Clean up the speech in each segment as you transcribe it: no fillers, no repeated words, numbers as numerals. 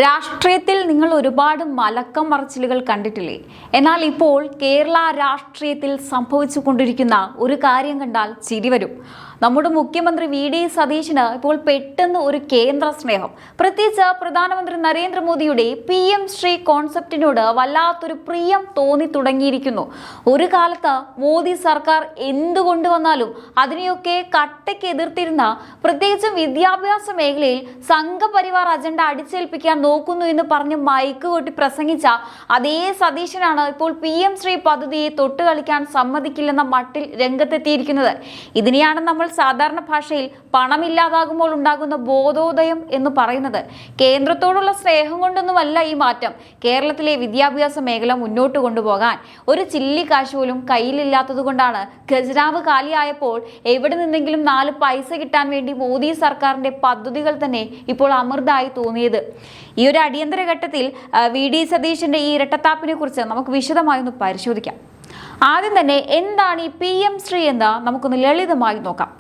രാഷ്ട്രീയത്തിൽ നിങ്ങൾ ഒരുപാട് മലക്കം മറിച്ചിലുകൾ കണ്ടിട്ടില്ലേ? എന്നാൽ ഇപ്പോൾ കേരള രാഷ്ട്രീയത്തിൽ സംഭവിച്ചുകൊണ്ടിരിക്കുന്ന ഒരു കാര്യം കണ്ടാൽ ചിരി വരും. നമ്മുടെ മുഖ്യമന്ത്രി വി.ഡി. സതീശന് ഇപ്പോൾ പെട്ടെന്ന് ഒരു കേന്ദ്ര സ്നേഹം, പ്രത്യേകിച്ച് പ്രധാനമന്ത്രി നരേന്ദ്രമോദിയുടെ PM ശ്രീ കോൺസെപ്റ്റിനോട് വല്ലാത്തൊരു പ്രിയം തോന്നി തുടങ്ങിയിരിക്കുന്നു. ഒരു കാലത്ത് മോദി സർക്കാർ എന്തു കൊണ്ടുവന്നാലും അതിനെയൊക്കെ കട്ടയ്ക്ക് എതിർത്തിരുന്ന, പ്രത്യേകിച്ചും വിദ്യാഭ്യാസ മേഖലയിൽ സംഘപരിവാർ അജണ്ട അടിച്ചേൽപ്പിക്കാൻ നോക്കുന്നു എന്ന് പറഞ്ഞ് മൈക്ക് കൊട്ടി പ്രസംഗിച്ച അതേ സതീശനാണ് ഇപ്പോൾ PM ശ്രീ പദ്ധതിയെ തൊട്ടുകളിക്കാൻ സമ്മതിക്കില്ലെന്ന മട്ടിൽ രംഗത്തെത്തിയിരിക്കുന്നത്. ഇതിനെയാണ് നമ്മൾ സാധാരണ ഭാഷയിൽ പണമില്ലാതാകുമ്പോൾ ഉണ്ടാകുന്ന ബോധോദയം എന്ന് പറയുന്നത്. കേന്ദ്രത്തോടുള്ള സ്നേഹം കൊണ്ടൊന്നുമല്ല ഈ മാറ്റം. കേരളത്തിലെ വിദ്യാഭ്യാസ മേഖല മുന്നോട്ട് കൊണ്ടുപോകാൻ ഒരു ചില്ലി കാശ് പോലും കയ്യിലില്ലാത്തത് കൊണ്ടാണ് ഖജനാവ് കാലിയായപ്പോൾ എവിടെ നിന്നെങ്കിലും 4 പൈസ കിട്ടാൻ വേണ്ടി മോദി സർക്കാരിന്റെ പദ്ധതികൾ തന്നെ ഇപ്പോൾ അമൃതായി തോന്നിയത്. ഈ ഒരു അടിയന്തര ഘട്ടത്തിൽ വി.ഡി. സതീശന്റെ ഈ ഇരട്ടത്താപ്പിനെ കുറിച്ച് നമുക്ക് വിശദമായി ഒന്ന് പരിശോധിക്കാം. ആദ്യം തന്നെ എന്താണ് ഈ PM ശ്രീ എന്ന് നമുക്കൊന്ന് ലളിതമായി നോക്കാം.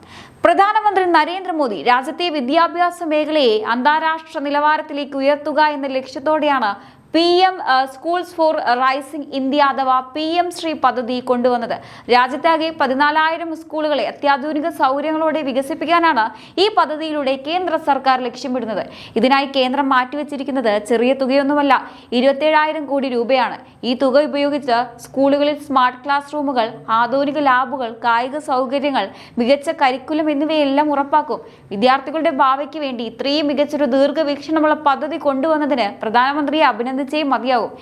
പ്രധാനമന്ത്രി നരേന്ദ്രമോദി രാജ്യത്തെ വിദ്യാഭ്യാസ മേഖലയെ അന്താരാഷ്ട്ര നിലവാരത്തിലേക്ക് ഉയർത്തുക എന്ന ലക്ഷ്യത്തോടെയാണ് PM schools four rising India അഥവാ PM ശ്രീ പദ്ധതി കൊണ്ടുവന്നത്. രാജ്യത്താകെ 14,000 സ്കൂളുകളെ അത്യാധുനിക സൗകര്യങ്ങളോടെ വികസിപ്പിക്കാനാണ് ഈ പദ്ധതിയിലൂടെ കേന്ദ്ര സർക്കാർ ലക്ഷ്യമിടുന്നത്. ഇതിനായി കേന്ദ്രം മാറ്റിവെച്ചിരിക്കുന്നത് ചെറിയ തുകയൊന്നുമല്ല, 27,000 കോടി രൂപയാണ്. ഈ തുക ഉപയോഗിച്ച് സ്കൂളുകളിൽ സ്മാർട്ട് ക്ലാസ് റൂമുകൾ, ആധുനിക ലാബുകൾ, കായിക സൗകര്യങ്ങൾ, മികച്ച കരിക്കുലം എന്നിവയെല്ലാം ഉറപ്പാക്കും. വിദ്യാർത്ഥികളുടെ ഭാവിക്ക് വേണ്ടി ഇത്രയും മികച്ചൊരു ദീർഘവീക്ഷണമുള്ള പദ്ധതി കൊണ്ടുവന്നതിന് പ്രധാനമന്ത്രിയെ അഭിനന്ദിച്ചേ മതിയാവും.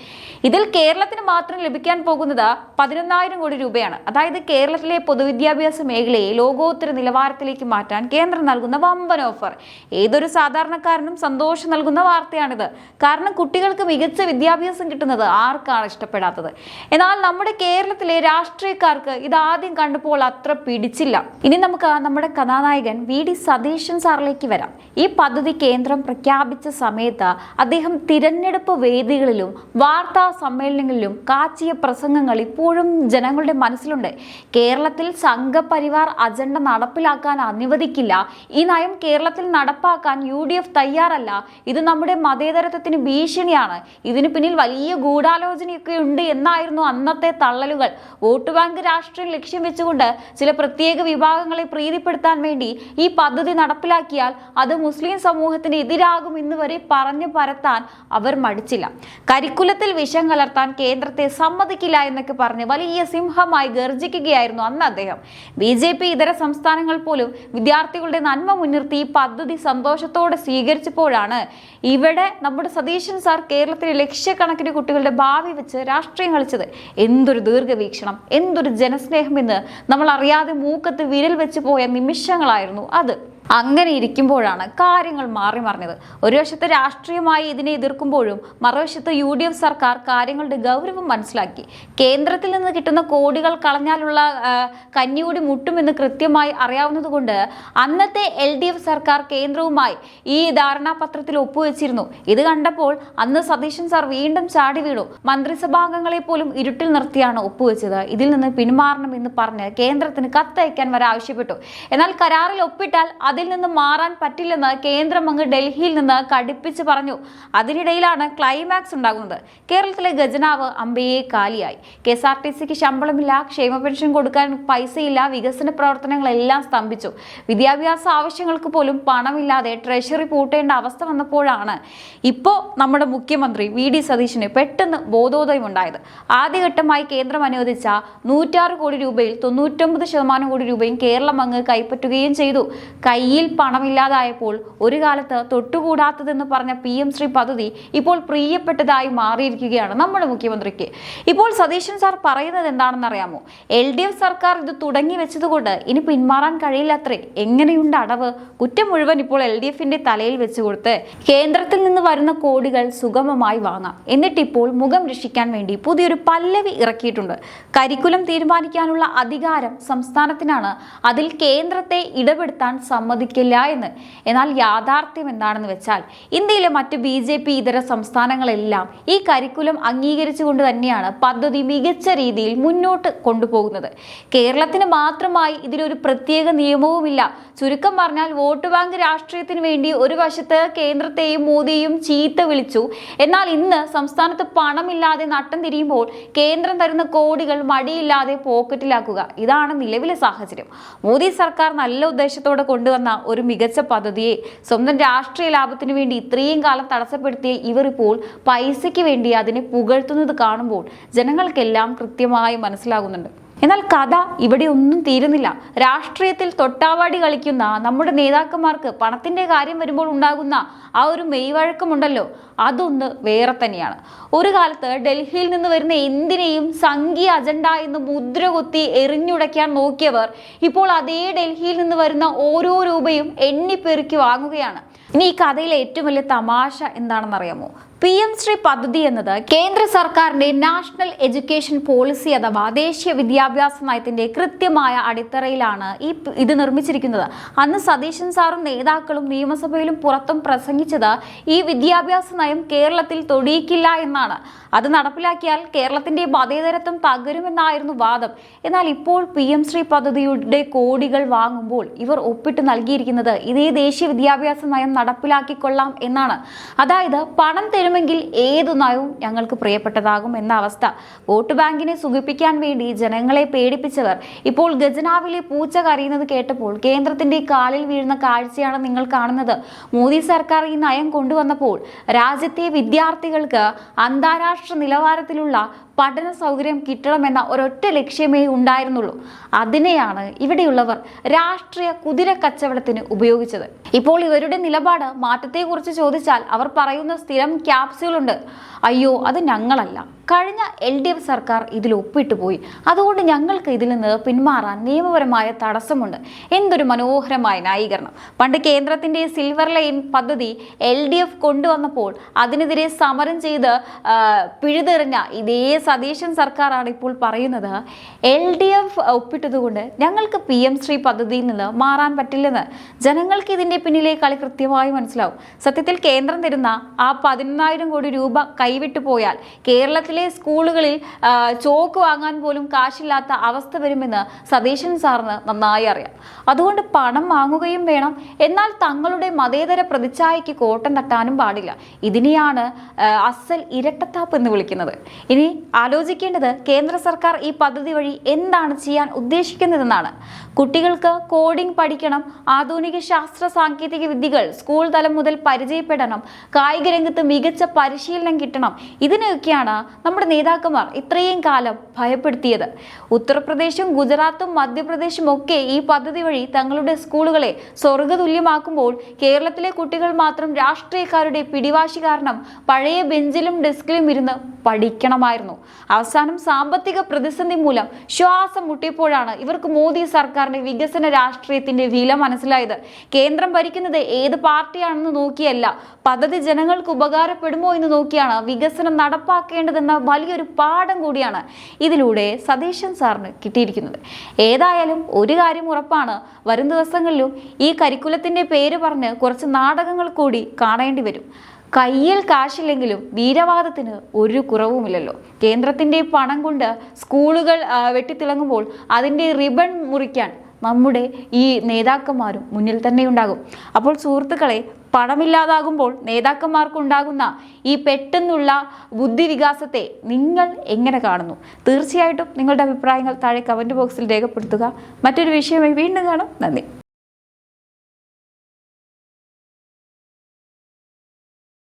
ഇതിൽ കേരളത്തിന് മാത്രം ലഭിക്കാൻ പോകുന്നത് 11,000 കോടി രൂപയാണ്. അതായത് കേരളത്തിലെ പൊതുവിദ്യാഭ്യാസ മേഖലയെ ലോകോത്തര നിലവാരത്തിലേക്ക് മാറ്റാൻ കേന്ദ്രം നൽകുന്ന വമ്പൻ ഓഫർ. ഏതൊരു സാധാരണക്കാരനും സന്തോഷം നൽകുന്ന വാർത്തയാണിത്. കാരണം കുട്ടികൾക്ക് മികച്ച വിദ്യാഭ്യാസം കിട്ടുന്നത് ആർക്കാണ് ഇഷ്ടപ്പെടാത്തത്? എന്നാൽ നമ്മുടെ കേരളത്തിലെ രാഷ്ട്രീയക്കാർക്ക് ഇതാദ്യം കണ്ടപ്പോൾ അത്ര പിടിച്ചില്ല. ഇനി നമുക്ക് നമ്മുടെ കഥാനായകൻ വി.ഡി. സതീശൻ സാറിലേക്ക് വരാം. ഈ പദ്ധതി കേന്ദ്രം പ്രഖ്യാപിച്ച സമയത്ത് അദ്ദേഹം തിരഞ്ഞെടുപ്പ് വേദികളിലും വാർത്താ സമ്മേളനങ്ങളിലും കാച്ചിയ പ്രസംഗങ്ങൾ ഇപ്പോഴും ജനങ്ങളുടെ മനസ്സിലുണ്ട്. കേരളത്തിൽ സംഘപരിവാർ അജണ്ട നടപ്പിലാക്കാൻ അനുവദിക്കില്ല, ഈ നയം കേരളത്തിൽ നടപ്പാക്കാൻ UDF തയ്യാറല്ല, ഇത് നമ്മുടെ മതേതരത്വത്തിന് ഭീഷണിയാണ്, ഇതിന് പിന്നിൽ വലിയ ഗൂഢാലോചനയൊക്കെ ഉണ്ട് എന്നായിരുന്നു അന്നത്തെ തള്ളലുകൾ. വോട്ട് ബാങ്ക് രാഷ്ട്രീയം ലക്ഷ്യം വെച്ചുകൊണ്ട് ചില പ്രത്യേക വിഭാഗങ്ങളെ പ്രീതിപ്പെടുത്താൻ വേണ്ടി ഈ പദ്ധതി നടപ്പിലാക്കിയാൽ അത് മുസ്ലിം സമൂഹത്തിന് എതിരാകും എന്ന് വരെ പറഞ്ഞു പരത്താൻ അവർ മടിച്ചില്ല. കരിക്കുലത്തിൽ വിഷം കലർത്താൻ കേന്ദ്രത്തെ സമ്മതിക്കില്ല എന്നൊക്കെ പറഞ്ഞ് വലിയ സിംഹമായി ഗർജിക്കുകയായിരുന്നു അന്ന് അദ്ദേഹം. BJP ഇതര സംസ്ഥാനങ്ങൾ പോലും വിദ്യാർത്ഥികളുടെ നന്മ മുൻനിർത്തി ഈ പദ്ധതി സന്തോഷത്തോടെ സ്വീകരിച്ചപ്പോഴാണ് ഇവിടെ നമ്മുടെ സതീശൻ സാർ കേരളത്തിലെ ലക്ഷക്കണക്കിന് കുട്ടികളുടെ ഭാവി വെച്ച് രാഷ്ട്രീയം കളിച്ചത്. എന്തൊരു ദീർഘവീക്ഷണം, എന്തൊരു ജനസ്നേഹം എന്ന് നമ്മൾ അറിയാതെ മൂക്കത്ത് വിരൽ വെച്ച് പോയ നിമിഷങ്ങളായിരുന്നു അത്. അങ്ങനെ ഇരിക്കുമ്പോഴാണ് കാര്യങ്ങൾ മാറി മറിഞ്ഞത്. ഒരു വശത്ത് രാഷ്ട്രീയമായി ഇതിനെ എതിർക്കുമ്പോഴും മറുവശത്ത് UDF സർക്കാർ കാര്യങ്ങളുടെ ഗൗരവം മനസ്സിലാക്കി. കേന്ദ്രത്തിൽ നിന്ന് കിട്ടുന്ന കോടികൾ കളഞ്ഞാലുള്ള കഞ്ഞികൂടി മുട്ടുമെന്ന് കൃത്യമായി അറിയാവുന്നത് കൊണ്ട് അന്നത്തെ LDF സർക്കാർ കേന്ദ്രവുമായി ഈ ധാരണാപത്രത്തിൽ ഒപ്പുവെച്ചിരുന്നു. ഇത് കണ്ടപ്പോൾ അന്ന് സതീശൻ സാർ വീണ്ടും ചാടി വീണു. മന്ത്രിസഭാംഗങ്ങളെ പോലും ഇരുട്ടിൽ നിർത്തിയാണ് ഒപ്പുവെച്ചത്. ഇതിൽ നിന്ന് പിന്മാറണമെന്ന് പറഞ്ഞ് കേന്ദ്രത്തിന് കത്തയക്കാൻ വരെ ആവശ്യപ്പെട്ടു. എന്നാൽ കരാറിൽ ഒപ്പിട്ടാൽ അതിൽ നിന്ന് മാറാൻ പറ്റില്ലെന്ന് കേന്ദ്രം അങ്ങ് ഡൽഹിയിൽ നിന്ന് കടുപ്പിച്ച് പറഞ്ഞു. അതിനിടയിലാണ് ക്ലൈമാക്സ് ഉണ്ടാകുന്നത്. കേരളത്തിലെ ഖജനാവ് അമ്പയെ കാലിയായി. KSRTCക്ക് ശമ്പളമില്ല, ക്ഷേമ പെൻഷൻ കൊടുക്കാൻ പൈസയില്ല, വികസന പ്രവർത്തനങ്ങളെല്ലാം സ്തംഭിച്ചു. വിദ്യാഭ്യാസ ആവശ്യങ്ങൾക്ക് പോലും പണമില്ലാതെ ട്രഷറി പൂട്ടേണ്ട അവസ്ഥ വന്നപ്പോഴാണ് ഇപ്പോൾ നമ്മുടെ മുഖ്യമന്ത്രി വി.ഡി. സതീശന് പെട്ടെന്ന് ബോധോദയം ഉണ്ടായത്. ആദ്യഘട്ടമായി കേന്ദ്രം അനുവദിച്ച 106 കോടി രൂപയിൽ 99% കോടി രൂപയും കേരളം അങ്ങ് കൈപ്പറ്റുകയും ചെയ്തു. കയ്യിൽ പണമില്ലാതായപ്പോൾ ഒരു കാലത്ത് തൊട്ടുകൂടാത്തതെന്ന് പറഞ്ഞ PM ശ്രീ പദ്ധതി ഇപ്പോൾ പ്രിയപ്പെട്ടതായി മാറിയിരിക്കുകയാണ് നമ്മുടെ മുഖ്യമന്ത്രിക്ക്. ഇപ്പോൾ സതീശൻ സാർ പറയുന്നത് എന്താണെന്ന് അറിയാമോ? LDF സർക്കാർ ഇത് തുടങ്ങി വെച്ചതുകൊണ്ട് ഇനി പിന്മാറാൻ കഴിയില്ലത്രേ. എങ്ങനെയുണ്ട് അടവ്? കുറ്റം മുഴുവൻ ഇപ്പോൾ LDFന്റെ തലയിൽ വെച്ച് കൊടുത്ത് കേന്ദ്രത്തിൽ നിന്ന് വരുന്ന കോടികൾ സുഗമമായി വാങ്ങാം. എന്നിട്ടിപ്പോൾ മുഖം രക്ഷിക്കാൻ വേണ്ടി പുതിയൊരു പല്ലവി ഇറക്കിയിട്ടുണ്ട്. കരിക്കുലം തീരുമാനിക്കാനുള്ള അധികാരം സംസ്ഥാനത്തിനാണ്, അതിൽ കേന്ദ്രത്തെ ഇടപെടുത്താൻ സമ്മതിക്കില്ല സമ്മതിക്കില്ല എന്ന്. എന്നാൽ യാഥാർത്ഥ്യം എന്താണെന്ന് വെച്ചാൽ ഇന്ത്യയിലെ മറ്റ് BJP ഇതര സംസ്ഥാനങ്ങളെല്ലാം ഈ കരിക്കുലം അംഗീകരിച്ചുകൊണ്ട് തന്നെയാണ് പദ്ധതി മികച്ച രീതിയിൽ മുന്നോട്ട് കൊണ്ടുപോകുന്നത്. കേരളത്തിന് മാത്രമായി ഇതിലൊരു പ്രത്യേക നിയമവുമില്ല. ചുരുക്കം പറഞ്ഞാൽ വോട്ട് ബാങ്ക് രാഷ്ട്രീയത്തിന് വേണ്ടി ഒരു വശത്ത് കേന്ദ്രത്തെയും മോദിയെയും ചീത്ത വിളിച്ചു, എന്നാൽ ഇന്ന് സംസ്ഥാനത്ത് പണമില്ലാതെ നട്ടം തിരിയുമ്പോൾ കേന്ദ്രം തരുന്ന കോടികൾ മടിയില്ലാതെ പോക്കറ്റിലാക്കുക. ഇതാണ് നിലവിലെ സാഹചര്യം. മോദി സർക്കാർ നല്ല ഉദ്ദേശത്തോടെ കൊണ്ടുവന്ന ഒരു മികച്ച പദ്ധതിയെ സ്വന്തം രാഷ്ട്രീയ ലാഭത്തിന് വേണ്ടി ഇത്രയും കാലം തടസ്സപ്പെടുത്തിയ ഇവർ ഇപ്പോൾ പൈസയ്ക്ക് വേണ്ടി അതിനെ പുകഴ്ത്തുന്നത് കാണുമ്പോൾ ജനങ്ങൾക്കെല്ലാം കൃത്യമായി മനസ്സിലാകുന്നുണ്ട്. എന്നാൽ കഥ ഇവിടെ ഒന്നും തീരുന്നില്ല. രാഷ്ട്രീയത്തിൽ തൊട്ടാവാടി കളിക്കുന്ന നമ്മുടെ നേതാക്കന്മാർക്ക് പണത്തിന്റെ കാര്യം വരുമ്പോൾ ഉണ്ടാകുന്ന ആ ഒരു മെയ്വഴക്കമുണ്ടല്ലോ, അതൊന്ന് വേറെ തന്നെയാണ്. ഒരു കാലത്ത് ഡൽഹിയിൽ നിന്ന് വരുന്ന എന്തിനേയും സംഘീയ അജണ്ട എന്ന് മുദ്ര കുത്തി എറിഞ്ഞുടയ്ക്കാൻ നോക്കിയവർ ഇപ്പോൾ അതേ ഡൽഹിയിൽ നിന്ന് വരുന്ന ഓരോ രൂപയും എണ്ണിപ്പെറുക്കി വാങ്ങുകയാണ്. ഇനി ഈ കഥയിലെ ഏറ്റവും വലിയ തമാശ എന്താണെന്നറിയാമോ? PM ശ്രീ പദ്ധതി എന്നത് കേന്ദ്ര സർക്കാരിന്റെ നാഷണൽ എഡ്യൂക്കേഷൻ പോളിസി അഥവാ ദേശീയ വിദ്യാഭ്യാസ നയത്തിന്റെ കൃത്യമായ അടിത്തറയിലാണ് ഇത് നിർമ്മിച്ചിരിക്കുന്നത്. അന്ന് സതീശൻ സാറും നേതാക്കളും നിയമസഭയിലും പുറത്തും പ്രസംഗിച്ചത് ഈ വിദ്യാഭ്യാസ നയം കേരളത്തിൽ തൊടിയിക്കില്ല എന്നാണ്. അത് നടപ്പിലാക്കിയാൽ കേരളത്തിന്റെ മതേതരത്വം തകരുമെന്നായിരുന്നു വാദം. എന്നാൽ ഇപ്പോൾ PM ശ്രീ പദ്ധതിയുടെ കോടികൾ വാങ്ങുമ്പോൾ ഇവർ ഒപ്പിട്ട് നൽകിയിരിക്കുന്നത് ഇതേ ദേശീയ വിദ്യാഭ്യാസ നയം നടപ്പിലാക്കിക്കൊള്ളാം എന്നാണ്. അതായത് പണം തരുമെങ്കിൽ ഏതു നയവും ഞങ്ങൾക്ക് പ്രിയപ്പെട്ടതാകും എന്ന അവസ്ഥ. വോട്ട് ബാങ്കിനെ സുഖിപ്പിക്കാൻ വേണ്ടി ജനങ്ങളെ പേടിപ്പിച്ചവർ ഇപ്പോൾ ഖജനാവിലെ പൂച്ച കരയുന്നത് കേട്ടപ്പോൾ കേന്ദ്രത്തിന്റെ കാലിൽ വീഴുന്ന കാഴ്ചയാണ് നിങ്ങൾ കാണുന്നത്. മോദി സർക്കാർ ഈ നയം കൊണ്ടുവന്നപ്പോൾ രാജ്യത്തെ വിദ്യാർത്ഥികൾക്ക് അന്താരാഷ്ട്ര നിലവാരത്തിലുള്ള പഠന സൗകര്യം കിട്ടണമെന്ന ഒരൊറ്റ ലക്ഷ്യമേ ഉണ്ടായിരുന്നുള്ളൂ. അതിനെയാണ് ഇവിടെയുള്ളവർ രാഷ്ട്രീയ കുതിര കച്ചവടത്തിന് ഉപയോഗിച്ചത്. ഇപ്പോൾ ഇവരുടെ നിലപാട് മാറ്റത്തെക്കുറിച്ച് ചോദിച്ചാൽ അവർ പറയുന്ന സ്ഥിരം ക്യാപ്സ്യൂളുണ്ട്. അയ്യോ, അത് ഞങ്ങളല്ല, കഴിഞ്ഞ LDF സർക്കാർ ഇതിൽ ഒപ്പിട്ടു പോയി, അതുകൊണ്ട് ഞങ്ങൾക്ക് ഇതിൽ നിന്ന് പിന്മാറാൻ നിയമപരമായ തടസ്സമുണ്ട്. എന്തൊരു മനോഹരമായ ന്യായീകരണം. പണ്ട് കേന്ദ്രത്തിന്റെ സിൽവർ ലൈൻ പദ്ധതി LDF കൊണ്ടുവന്നപ്പോൾ അതിനെതിരെ സമരം ചെയ്ത് പിഴുതെറിഞ്ഞ ഇതേ സതീശൻ സർക്കാരാണ് ഇപ്പോൾ പറയുന്നത് LDF ഒപ്പിട്ടതുകൊണ്ട് ഞങ്ങൾക്ക് PM ശ്രീ പദ്ധതിയിൽ നിന്ന് മാറാൻ പറ്റില്ലെന്ന്. ജനങ്ങൾക്ക് ഇതിന്റെ പിന്നിലെ കളി കൃത്യമായി മനസ്സിലാവും. സത്യത്തിൽ കേന്ദ്രം തരുന്ന ആ 11,000 കോടി രൂപ കൈവിട്ടു പോയാൽ കേരളത്തിലെ സ്കൂളുകളിൽ ചോക്ക് വാങ്ങാൻ പോലും കാശില്ലാത്ത അവസ്ഥ വരുമെന്ന് സതീശൻ സാറിന് നന്നായി അറിയാം. അതുകൊണ്ട് പണം വാങ്ങുകയും വേണം, എന്നാൽ തങ്ങളുടെ മതേതര പ്രതിച്ഛായയ്ക്ക് കോട്ടം തട്ടാനും പാടില്ല. ഇതിനെയാണ് അസൽ ഇരട്ടത്താപ്പ് എന്ന് വിളിക്കുന്നത്. ഇനി ആലോചിക്കേണ്ടത് കേന്ദ്ര സർക്കാർ ഈ പദ്ധതി വഴി എന്താണ് ചെയ്യാൻ ഉദ്ദേശിക്കുന്നതെന്നാണ്. കുട്ടികൾക്ക് കോഡിംഗ് പഠിക്കണം, ആധുനിക ശാസ്ത്ര സാങ്കേതിക വിദ്യകൾ സ്കൂൾ തലം മുതൽ പരിചയപ്പെടണം, കായിക രംഗത്ത് മികച്ച പരിശീലനം കിട്ടണം. ഇതിനെയൊക്കെയാണ് നമ്മുടെ നേതാക്കന്മാർ ഇത്രയും കാലം ഭയപ്പെടുത്തിയത്. ഉത്തർപ്രദേശും ഗുജറാത്തും മധ്യപ്രദേശും ഒക്കെ ഈ പദ്ധതി വഴി തങ്ങളുടെ സ്കൂളുകളെ സ്വർഗതുല്യമാക്കുമ്പോൾ കേരളത്തിലെ കുട്ടികൾ മാത്രം രാഷ്ട്രീയക്കാരുടെ പിടിവാശി കാരണം പഴയ ബെഞ്ചിലും ഡെസ്കിലും ഇരുന്ന് പഠിക്കണമായിരുന്നു. അവസാനം സാമ്പത്തിക പ്രതിസന്ധി മൂലം ശ്വാസം മുട്ടിയപ്പോഴാണ് ഇവർക്ക് മോദി സർക്കാരിന്റെ വികസന രാഷ്ട്രീയത്തിന്റെ വില മനസ്സിലായത്. കേന്ദ്രം ഭരിക്കുന്നത് ഏത് പാർട്ടിയാണെന്ന് നോക്കിയല്ല, പദ്ധതി ജനങ്ങൾക്ക് ഉപകാരപ്പെടുമോ എന്ന് നോക്കിയാണ് വികസനം നടപ്പാക്കേണ്ടതെന്ന വലിയൊരു പാഠം കൂടിയാണ് ഇതിലൂടെ സതീശൻ സാറിന് കിട്ടിയിരിക്കുന്നത്. ഏതായാലും ഒരു കാര്യം ഉറപ്പാണ്, വരും ദിവസങ്ങളിലും ഈ കരിക്കുലത്തിന്റെ പേര് പറഞ്ഞ് കുറച്ച് നാടകങ്ങൾ കൂടി കാണേണ്ടി വരും. കയ്യിൽ കാശില്ലെങ്കിലും വീരവാദത്തിന് ഒരു കുറവുമില്ലല്ലോ. കേന്ദ്രത്തിന്റെ പണം കൊണ്ട് സ്കൂളുകൾ വെട്ടിത്തിളങ്ങുമ്പോൾ അതിൻ്റെ റിബൺ മുറിക്കാൻ നമ്മുടെ ഈ നേതാക്കന്മാരും മുന്നിൽ തന്നെ ഉണ്ടാകും. അപ്പോൾ സുഹൃത്തുക്കളെ, പണമില്ലാതാകുമ്പോൾ നേതാക്കന്മാർക്കുണ്ടാകുന്ന ഈ പെട്ടെന്നുള്ള ബുദ്ധിവികാസത്തെ നിങ്ങൾ എങ്ങനെ കാണുന്നു? തീർച്ചയായിട്ടും നിങ്ങളുടെ അഭിപ്രായങ്ങൾ താഴെ കമൻറ്റ് ബോക്സിൽ രേഖപ്പെടുത്തുക. മറ്റൊരു വിഷയമായി വീണ്ടും കാണാം. നന്ദി.